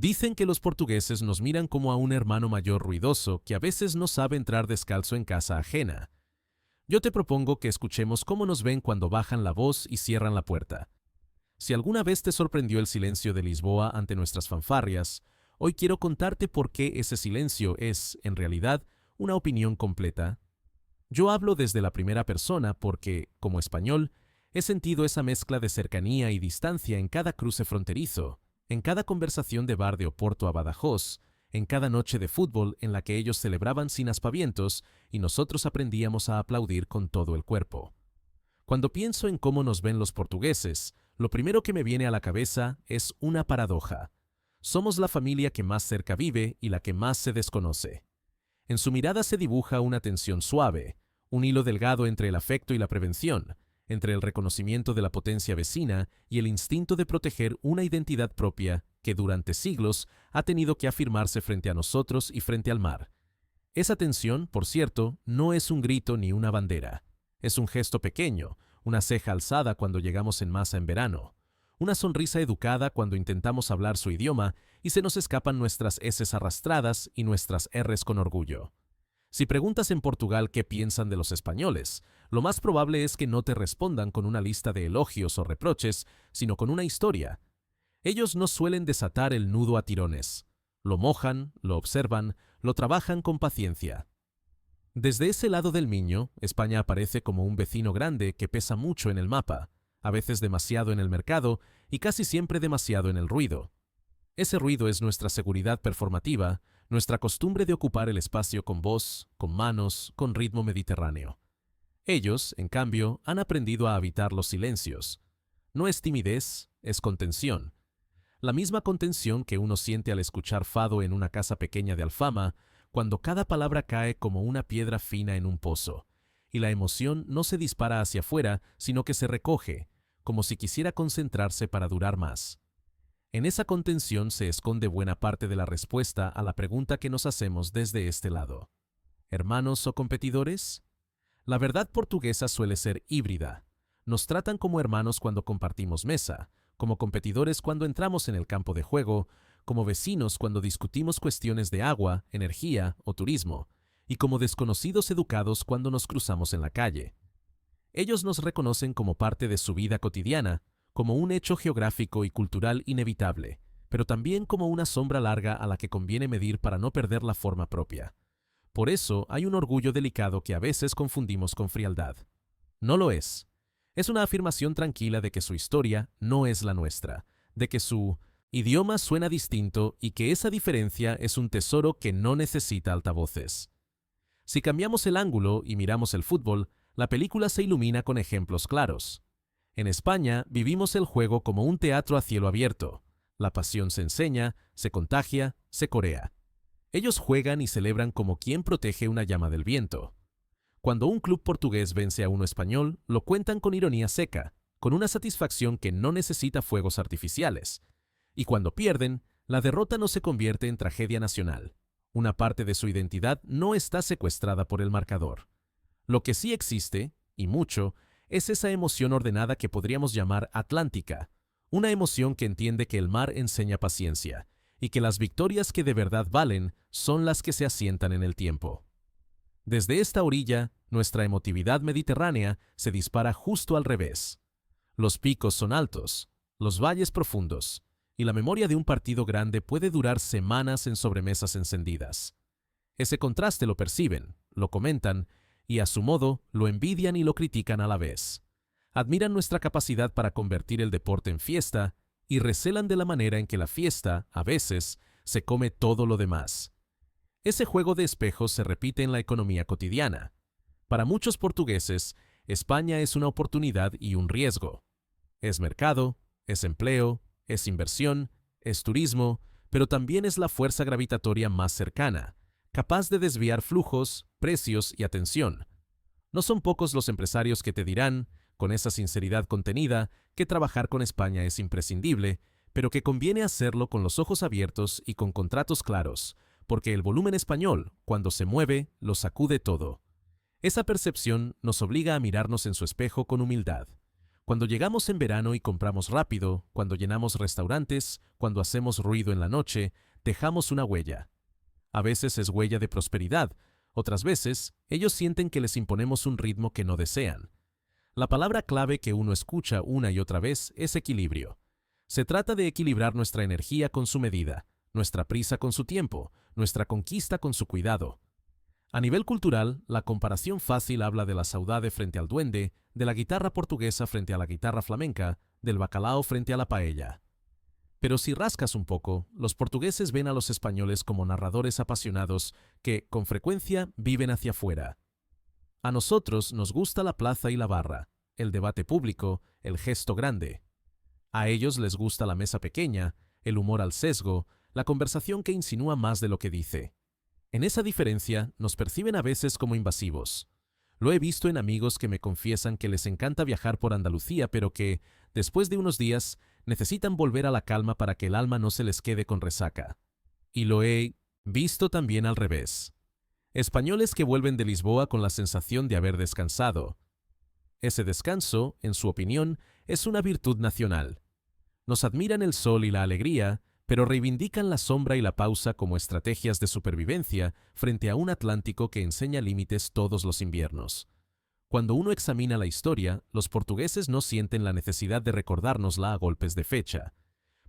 Dicen que los portugueses nos miran como a un hermano mayor ruidoso que a veces no sabe entrar descalzo en casa ajena. Yo te propongo que escuchemos cómo nos ven cuando bajan la voz y cierran la puerta. Si alguna vez te sorprendió el silencio de Lisboa ante nuestras fanfarrias, hoy quiero contarte por qué ese silencio es, en realidad, una opinión completa. Yo hablo desde la primera persona porque, como español, he sentido esa mezcla de cercanía y distancia en cada cruce fronterizo, en cada conversación de bar de Oporto a Badajoz, en cada noche de fútbol en la que ellos celebraban sin aspavientos y nosotros aprendíamos a aplaudir con todo el cuerpo. Cuando pienso en cómo nos ven los portugueses, lo primero que me viene a la cabeza es una paradoja. Somos la familia que más cerca vive y la que más se desconoce. En su mirada se dibuja una tensión suave, un hilo delgado entre el afecto y la prevención, entre el reconocimiento de la potencia vecina y el instinto de proteger una identidad propia que durante siglos ha tenido que afirmarse frente a nosotros y frente al mar. Esa tensión, por cierto, no es un grito ni una bandera. Es un gesto pequeño, una ceja alzada cuando llegamos en masa en verano, una sonrisa educada cuando intentamos hablar su idioma y se nos escapan nuestras eses arrastradas y nuestras erres con orgullo. Si preguntas en Portugal qué piensan de los españoles, lo más probable es que no te respondan con una lista de elogios o reproches, sino con una historia. Ellos no suelen desatar el nudo a tirones. Lo mojan, lo observan, lo trabajan con paciencia. Desde ese lado del Miño, España aparece como un vecino grande que pesa mucho en el mapa, a veces demasiado en el mercado y casi siempre demasiado en el ruido. Ese ruido es nuestra seguridad performativa, nuestra costumbre de ocupar el espacio con voz, con manos, con ritmo mediterráneo. Ellos, en cambio, han aprendido a habitar los silencios. No es timidez, es contención. La misma contención que uno siente al escuchar fado en una casa pequeña de Alfama, cuando cada palabra cae como una piedra fina en un pozo, y la emoción no se dispara hacia afuera, sino que se recoge, como si quisiera concentrarse para durar más. En esa contención se esconde buena parte de la respuesta a la pregunta que nos hacemos desde este lado. ¿Hermanos o competidores? La verdad portuguesa suele ser híbrida. Nos tratan como hermanos cuando compartimos mesa, como competidores cuando entramos en el campo de juego, como vecinos cuando discutimos cuestiones de agua, energía o turismo, y como desconocidos educados cuando nos cruzamos en la calle. Ellos nos reconocen como parte de su vida cotidiana, como un hecho geográfico y cultural inevitable, pero también como una sombra larga a la que conviene medir para no perder la forma propia. Por eso hay un orgullo delicado que a veces confundimos con frialdad. No lo es. Es una afirmación tranquila de que su historia no es la nuestra, de que su idioma suena distinto y que esa diferencia es un tesoro que no necesita altavoces. Si cambiamos el ángulo y miramos el fútbol, la película se ilumina con ejemplos claros. En España vivimos el juego como un teatro a cielo abierto. La pasión se enseña, se contagia, se corea. Ellos juegan y celebran como quien protege una llama del viento. Cuando un club portugués vence a uno español, lo cuentan con ironía seca, con una satisfacción que no necesita fuegos artificiales. Y cuando pierden, la derrota no se convierte en tragedia nacional. Una parte de su identidad no está secuestrada por el marcador. Lo que sí existe, y mucho, es esa emoción ordenada que podríamos llamar atlántica, una emoción que entiende que el mar enseña paciencia, y que las victorias que de verdad valen son las que se asientan en el tiempo. Desde esta orilla, nuestra emotividad mediterránea se dispara justo al revés. Los picos son altos, los valles profundos, y la memoria de un partido grande puede durar semanas en sobremesas encendidas. Ese contraste lo perciben, lo comentan, y a su modo lo envidian y lo critican a la vez. Admiran nuestra capacidad para convertir el deporte en fiesta y recelan de la manera en que la fiesta, a veces, se come todo lo demás. Ese juego de espejos se repite en la economía cotidiana. Para muchos portugueses, España es una oportunidad y un riesgo. Es mercado, es empleo, es inversión, es turismo, pero también es la fuerza gravitatoria más cercana, capaz de desviar flujos, precios y atención. No son pocos los empresarios que te dirán, con esa sinceridad contenida, que trabajar con España es imprescindible, pero que conviene hacerlo con los ojos abiertos y con contratos claros, porque el volumen español, cuando se mueve, lo sacude todo. Esa percepción nos obliga a mirarnos en su espejo con humildad. Cuando llegamos en verano y compramos rápido, cuando llenamos restaurantes, cuando hacemos ruido en la noche, dejamos una huella. A veces es huella de prosperidad, otras veces ellos sienten que les imponemos un ritmo que no desean. La palabra clave que uno escucha una y otra vez es equilibrio. Se trata de equilibrar nuestra energía con su medida, nuestra prisa con su tiempo, nuestra conquista con su cuidado. A nivel cultural, la comparación fácil habla de la saudade frente al duende, de la guitarra portuguesa frente a la guitarra flamenca, del bacalao frente a la paella. Pero si rascas un poco, los portugueses ven a los españoles como narradores apasionados que, con frecuencia, viven hacia afuera. A nosotros nos gusta la plaza y la barra, el debate público, el gesto grande. A ellos les gusta la mesa pequeña, el humor al sesgo, la conversación que insinúa más de lo que dice. En esa diferencia nos perciben a veces como invasivos. Lo he visto en amigos que me confiesan que les encanta viajar por Andalucía, pero que, después de unos días, necesitan volver a la calma para que el alma no se les quede con resaca. Y lo he visto también al revés. Españoles que vuelven de Lisboa con la sensación de haber descansado. Ese descanso, en su opinión, es una virtud nacional. Nos admiran el sol y la alegría, pero reivindican la sombra y la pausa como estrategias de supervivencia frente a un Atlántico que enseña límites todos los inviernos. Cuando uno examina la historia, los portugueses no sienten la necesidad de recordárnosla a golpes de fecha.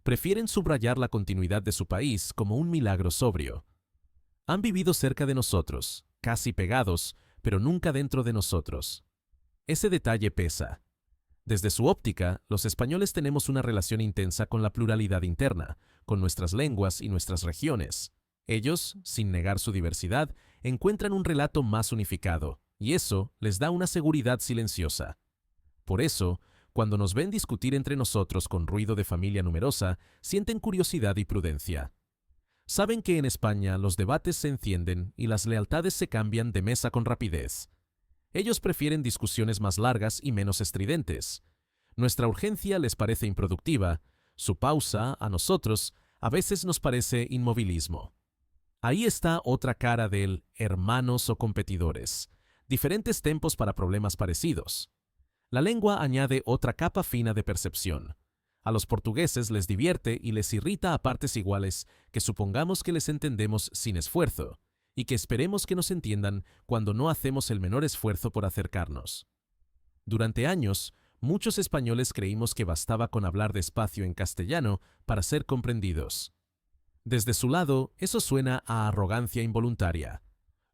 Prefieren subrayar la continuidad de su país como un milagro sobrio. Han vivido cerca de nosotros, casi pegados, pero nunca dentro de nosotros. Ese detalle pesa. Desde su óptica, los españoles tenemos una relación intensa con la pluralidad interna, con nuestras lenguas y nuestras regiones. Ellos, sin negar su diversidad, encuentran un relato más unificado, y eso les da una seguridad silenciosa. Por eso, cuando nos ven discutir entre nosotros con ruido de familia numerosa, sienten curiosidad y prudencia. Saben que en España los debates se encienden y las lealtades se cambian de mesa con rapidez. Ellos prefieren discusiones más largas y menos estridentes. Nuestra urgencia les parece improductiva, su pausa, a nosotros, a veces nos parece inmovilismo. Ahí está otra cara del hermanos o competidores, diferentes tempos para problemas parecidos. La lengua añade otra capa fina de percepción. A los portugueses les divierte y les irrita a partes iguales que supongamos que les entendemos sin esfuerzo, y que esperemos que nos entiendan cuando no hacemos el menor esfuerzo por acercarnos. Durante años, muchos españoles creímos que bastaba con hablar despacio en castellano para ser comprendidos. Desde su lado, eso suena a arrogancia involuntaria.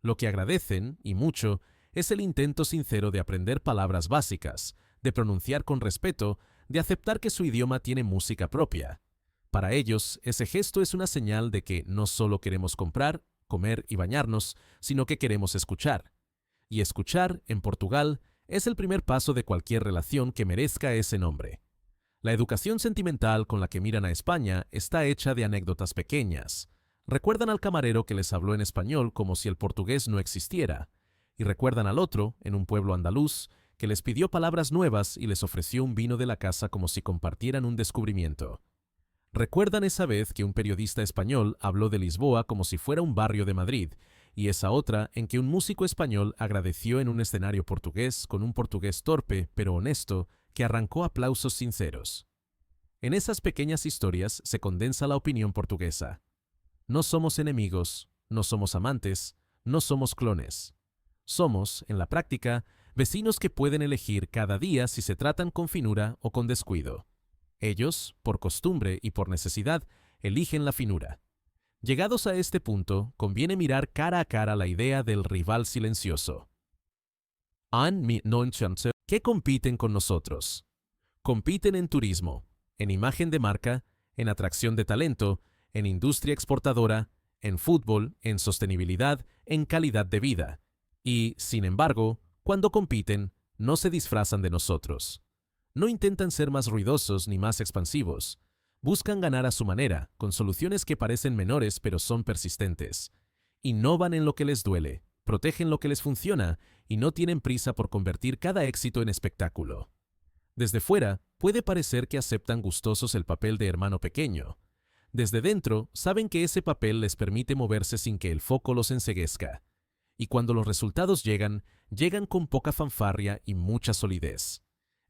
Lo que agradecen, y mucho, es el intento sincero de aprender palabras básicas, de pronunciar con respeto, de aceptar que su idioma tiene música propia. Para ellos, ese gesto es una señal de que no solo queremos comprar, comer y bañarnos, sino que queremos escuchar. Y escuchar, en Portugal, es el primer paso de cualquier relación que merezca ese nombre. La educación sentimental con la que miran a España está hecha de anécdotas pequeñas. Recuerdan al camarero que les habló en español como si el portugués no existiera, y recuerdan al otro, en un pueblo andaluz, que les pidió palabras nuevas y les ofreció un vino de la casa como si compartieran un descubrimiento. Recuerdan esa vez que un periodista español habló de Lisboa como si fuera un barrio de Madrid, y esa otra en que un músico español agradeció en un escenario portugués con un portugués torpe pero honesto que arrancó aplausos sinceros. En esas pequeñas historias se condensa la opinión portuguesa. No somos enemigos, no somos amantes, no somos clones. Somos, en la práctica, vecinos que pueden elegir cada día si se tratan con finura o con descuido. Ellos, por costumbre y por necesidad, eligen la finura. Llegados a este punto, conviene mirar cara a cara la idea del rival silencioso. ¿Qué compiten con nosotros? Compiten en turismo, en imagen de marca, en atracción de talento, en industria exportadora, en fútbol, en sostenibilidad, en calidad de vida. Y, sin embargo, cuando compiten, no se disfrazan de nosotros. No intentan ser más ruidosos ni más expansivos. Buscan ganar a su manera, con soluciones que parecen menores pero son persistentes. Innovan en lo que les duele, protegen lo que les funciona y no tienen prisa por convertir cada éxito en espectáculo. Desde fuera, puede parecer que aceptan gustosos el papel de hermano pequeño. Desde dentro, saben que ese papel les permite moverse sin que el foco los enceguezca. Y cuando los resultados llegan, llegan con poca fanfarria y mucha solidez.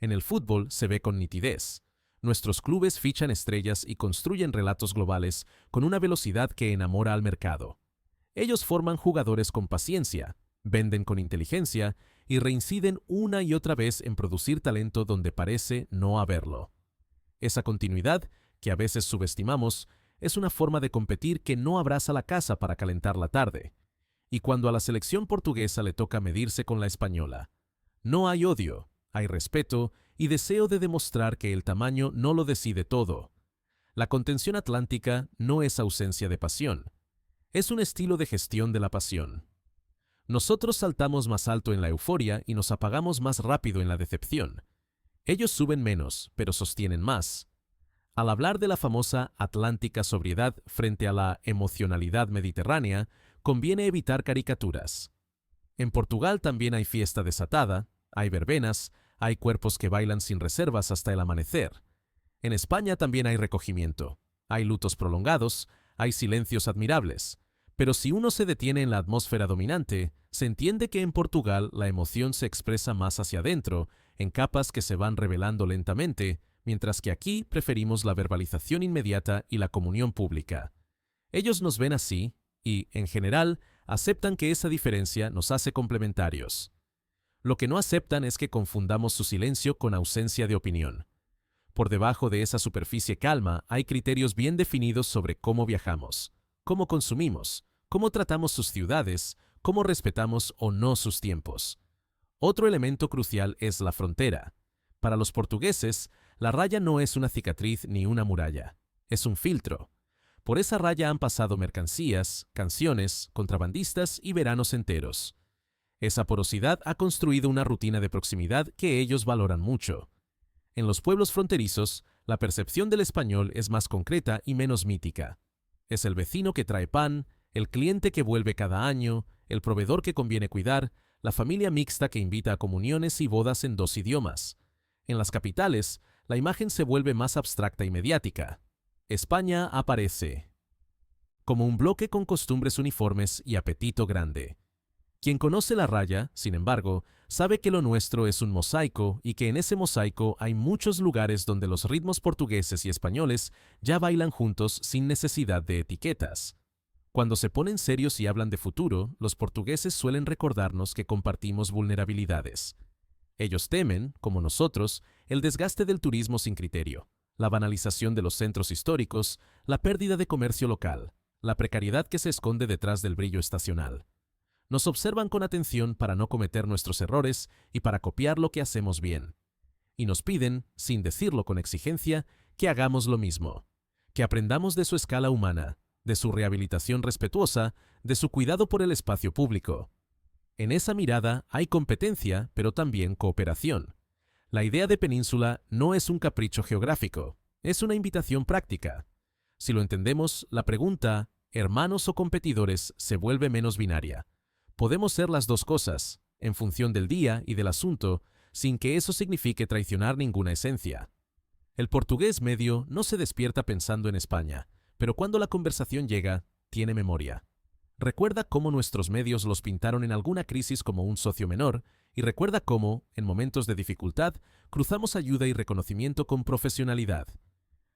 En el fútbol se ve con nitidez. Nuestros clubes fichan estrellas y construyen relatos globales con una velocidad que enamora al mercado. Ellos forman jugadores con paciencia, venden con inteligencia y reinciden una y otra vez en producir talento donde parece no haberlo. Esa continuidad, que a veces subestimamos, es una forma de competir que no abraza la casa para calentar la tarde. Y cuando a la selección portuguesa le toca medirse con la española, no hay odio, hay respeto y deseo de demostrar que el tamaño no lo decide todo. La contención atlántica no es ausencia de pasión, es un estilo de gestión de la pasión. Nosotros saltamos más alto en la euforia y nos apagamos más rápido en la decepción. Ellos suben menos, pero sostienen más. Al hablar de la famosa atlántica sobriedad frente a la emocionalidad mediterránea, conviene evitar caricaturas. En Portugal también hay fiesta desatada, hay verbenas, hay cuerpos que bailan sin reservas hasta el amanecer. En España también hay recogimiento, hay lutos prolongados, hay silencios admirables. Pero si uno se detiene en la atmósfera dominante, se entiende que en Portugal la emoción se expresa más hacia adentro, en capas que se van revelando lentamente, mientras que aquí preferimos la verbalización inmediata y la comunión pública. Ellos nos ven así y, en general, aceptan que esa diferencia nos hace complementarios. Lo que no aceptan es que confundamos su silencio con ausencia de opinión. Por debajo de esa superficie calma hay criterios bien definidos sobre cómo viajamos, cómo consumimos, cómo tratamos sus ciudades, cómo respetamos o no sus tiempos. Otro elemento crucial es la frontera. Para los portugueses, la raya no es una cicatriz ni una muralla, es un filtro. Por esa raya han pasado mercancías, canciones, contrabandistas y veranos enteros. Esa porosidad ha construido una rutina de proximidad que ellos valoran mucho. En los pueblos fronterizos, la percepción del español es más concreta y menos mítica. Es el vecino que trae pan, el cliente que vuelve cada año, el proveedor que conviene cuidar, la familia mixta que invita a comuniones y bodas en 2 idiomas. En las capitales, la imagen se vuelve más abstracta y mediática. España aparece como un bloque con costumbres uniformes y apetito grande. Quien conoce la raya, sin embargo, sabe que lo nuestro es un mosaico y que en ese mosaico hay muchos lugares donde los ritmos portugueses y españoles ya bailan juntos sin necesidad de etiquetas. Cuando se ponen serios y hablan de futuro, los portugueses suelen recordarnos que compartimos vulnerabilidades. Ellos temen, como nosotros, el desgaste del turismo sin criterio, la banalización de los centros históricos, la pérdida de comercio local, la precariedad que se esconde detrás del brillo estacional. Nos observan con atención para no cometer nuestros errores y para copiar lo que hacemos bien. Y nos piden, sin decirlo con exigencia, que hagamos lo mismo, que aprendamos de su escala humana, de su rehabilitación respetuosa, de su cuidado por el espacio público. En esa mirada hay competencia, pero también cooperación. La idea de península no es un capricho geográfico, es una invitación práctica. Si lo entendemos, la pregunta, ¿hermanos o competidores?, se vuelve menos binaria. Podemos ser las dos cosas, en función del día y del asunto, sin que eso signifique traicionar ninguna esencia. El portugués medio no se despierta pensando en España, pero cuando la conversación llega, tiene memoria. Recuerda cómo nuestros medios los pintaron en alguna crisis como un socio menor, y recuerda cómo, en momentos de dificultad, cruzamos ayuda y reconocimiento con profesionalidad.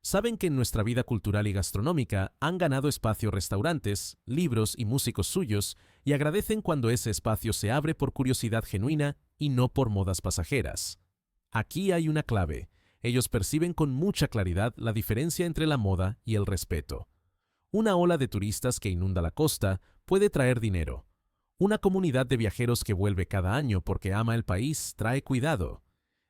Saben que en nuestra vida cultural y gastronómica han ganado espacio restaurantes, libros y músicos suyos, y agradecen cuando ese espacio se abre por curiosidad genuina y no por modas pasajeras. Aquí hay una clave. Ellos perciben con mucha claridad la diferencia entre la moda y el respeto. Una ola de turistas que inunda la costa puede traer dinero. Una comunidad de viajeros que vuelve cada año porque ama el país trae cuidado.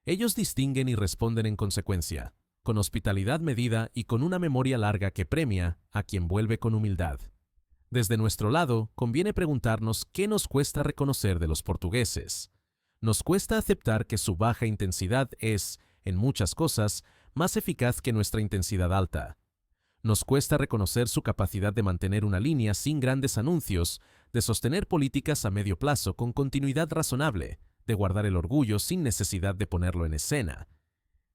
Ellos distinguen y responden en consecuencia, con hospitalidad medida y con una memoria larga que premia a quien vuelve con humildad. Desde nuestro lado, conviene preguntarnos qué nos cuesta reconocer de los portugueses. Nos cuesta aceptar que su baja intensidad es, en muchas cosas, más eficaz que nuestra intensidad alta. Nos cuesta reconocer su capacidad de mantener una línea sin grandes anuncios, de sostener políticas a medio plazo con continuidad razonable, de guardar el orgullo sin necesidad de ponerlo en escena.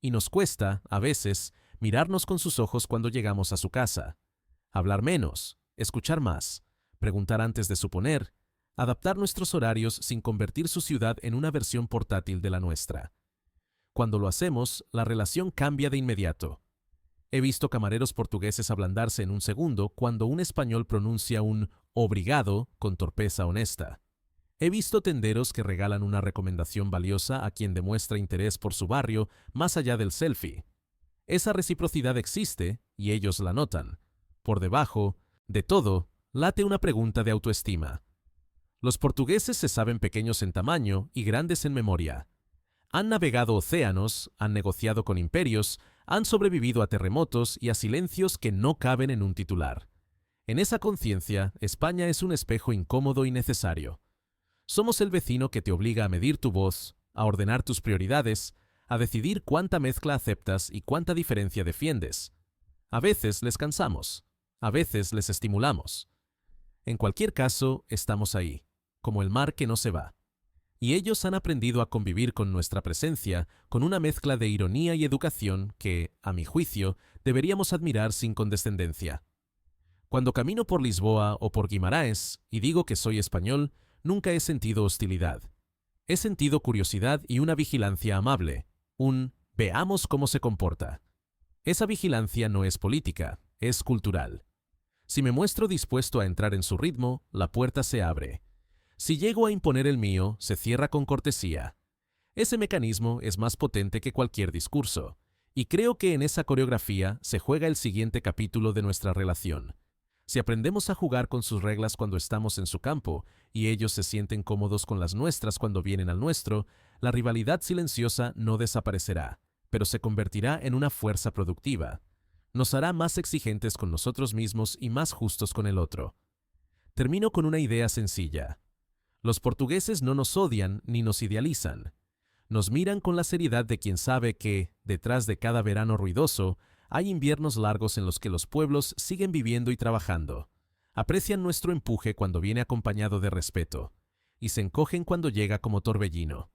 Y nos cuesta, a veces, mirarnos con sus ojos cuando llegamos a su casa. Hablar menos, escuchar más, preguntar antes de suponer, adaptar nuestros horarios sin convertir su ciudad en una versión portátil de la nuestra. Cuando lo hacemos, la relación cambia de inmediato. He visto camareros portugueses ablandarse en un segundo cuando un español pronuncia un obrigado con torpeza honesta. He visto tenderos que regalan una recomendación valiosa a quien demuestra interés por su barrio más allá del selfie. Esa reciprocidad existe y ellos la notan. Por debajo, de todo, late una pregunta de autoestima. Los portugueses se saben pequeños en tamaño y grandes en memoria. Han navegado océanos, han negociado con imperios, han sobrevivido a terremotos y a silencios que no caben en un titular. En esa conciencia, España es un espejo incómodo y necesario. Somos el vecino que te obliga a medir tu voz, a ordenar tus prioridades, a decidir cuánta mezcla aceptas y cuánta diferencia defiendes. A veces les cansamos, a veces les estimulamos. En cualquier caso, estamos ahí, como el mar que no se va. Y ellos han aprendido a convivir con nuestra presencia con una mezcla de ironía y educación que, a mi juicio, deberíamos admirar sin condescendencia. Cuando camino por Lisboa o por Guimarães y digo que soy español, nunca he sentido hostilidad. He sentido curiosidad y una vigilancia amable, un veamos cómo se comporta. Esa vigilancia no es política, es cultural. Si me muestro dispuesto a entrar en su ritmo, la puerta se abre. Si llego a imponer el mío, se cierra con cortesía. Ese mecanismo es más potente que cualquier discurso, y creo que en esa coreografía se juega el siguiente capítulo de nuestra relación. Si aprendemos a jugar con sus reglas cuando estamos en su campo, y ellos se sienten cómodos con las nuestras cuando vienen al nuestro, la rivalidad silenciosa no desaparecerá, pero se convertirá en una fuerza productiva. Nos hará más exigentes con nosotros mismos y más justos con el otro. Termino con una idea sencilla. Los portugueses no nos odian ni nos idealizan. Nos miran con la seriedad de quien sabe que, detrás de cada verano ruidoso, hay inviernos largos en los que los pueblos siguen viviendo y trabajando. Aprecian nuestro empuje cuando viene acompañado de respeto, y se encogen cuando llega como torbellino.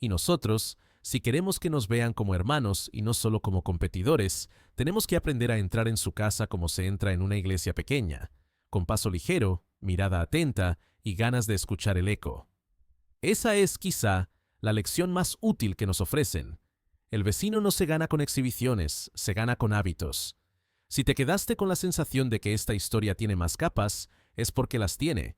Y nosotros, si queremos que nos vean como hermanos y no solo como competidores, tenemos que aprender a entrar en su casa como se entra en una iglesia pequeña, con paso ligero, mirada atenta y ganas de escuchar el eco. Esa es, quizá, la lección más útil que nos ofrecen. El vecino no se gana con exhibiciones, se gana con hábitos. Si te quedaste con la sensación de que esta historia tiene más capas, es porque las tiene.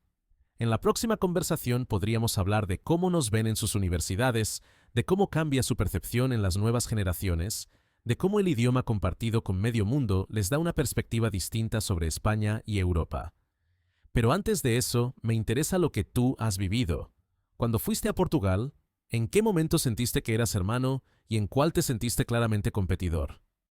En la próxima conversación podríamos hablar de cómo nos ven en sus universidades, de cómo cambia su percepción en las nuevas generaciones, de cómo el idioma compartido con medio mundo les da una perspectiva distinta sobre España y Europa. Pero antes de eso, me interesa lo que tú has vivido. Cuando fuiste a Portugal, ¿en qué momento sentiste que eras hermano y en cuál te sentiste claramente competidor?